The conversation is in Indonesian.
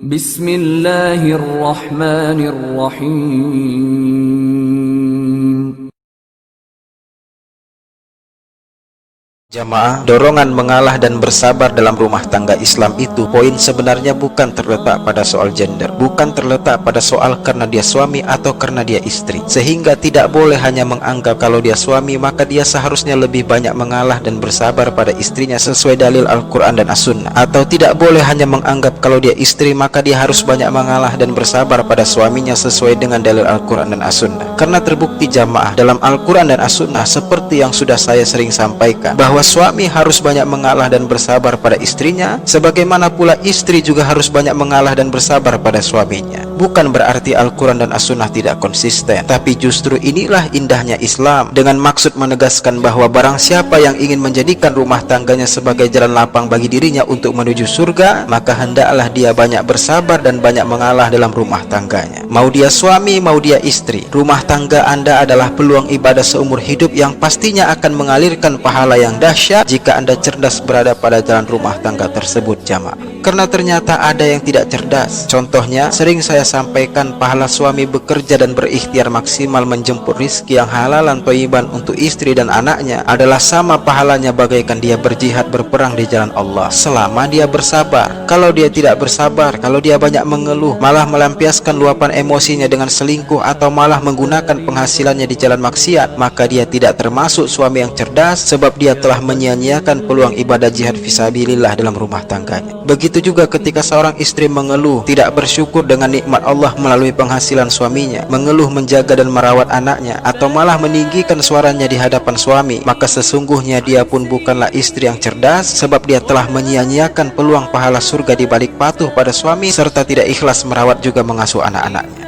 Bismillahirrahmanirrahim. Jamaah, dorongan mengalah dan bersabar dalam rumah tangga Islam itu, poin sebenarnya bukan terletak pada soal gender, bukan terletak pada soal karena dia suami atau karena dia istri. Sehingga tidak boleh hanya menganggap kalau dia suami maka dia seharusnya lebih banyak mengalah dan bersabar pada istrinya sesuai dalil Al-Quran dan As-Sunnah, atau tidak boleh hanya menganggap kalau dia istri maka dia harus banyak mengalah dan bersabar pada suaminya sesuai dengan dalil Al-Quran dan As-Sunnah. Karena terbukti jamaah dalam Al-Quran dan As-Sunnah, seperti yang sudah saya sering sampaikan, bahwa suami harus banyak mengalah dan bersabar pada istrinya, sebagaimana pula istri juga harus banyak mengalah dan bersabar pada suaminya. Bukan berarti Al-Quran dan As-Sunnah tidak konsisten, tapi justru inilah indahnya Islam, dengan maksud menegaskan bahwa barang siapa yang ingin menjadikan rumah tangganya sebagai jalan lapang bagi dirinya untuk menuju surga, maka hendaklah dia banyak bersabar dan banyak mengalah dalam rumah tangganya. Mau dia suami, mau dia istri, rumah tangga Anda adalah peluang ibadah seumur hidup yang pastinya akan mengalirkan pahala yang dahsyat jika Anda cerdas berada pada jalan rumah tangga tersebut jamaah. Karena ternyata ada yang tidak cerdas. Contohnya, sering saya sampaikan, pahala suami bekerja dan berikhtiar maksimal menjemput rizki yang halalan thayyiban untuk istri dan anaknya adalah sama pahalanya bagaikan dia berjihad berperang di jalan Allah, selama dia bersabar. Kalau dia tidak bersabar, kalau dia banyak mengeluh, malah melampiaskan luapan emosinya dengan selingkuh, atau malah menggunakan penghasilannya di jalan maksiat, maka dia tidak termasuk suami yang cerdas, sebab dia telah menyia-nyiakan peluang ibadah jihad fisabilillah dalam rumah tangganya. Begitu juga ketika seorang istri mengeluh, tidak bersyukur dengan nikmat Allah melalui penghasilan suaminya, mengeluh menjaga dan merawat anaknya, atau malah meninggikan suaranya di hadapan suami, maka sesungguhnya dia pun bukanlah istri yang cerdas, sebab dia telah menyia-nyiakan peluang pahala surga di balik patuh pada suami serta tidak ikhlas merawat juga mengasuh anak-anaknya.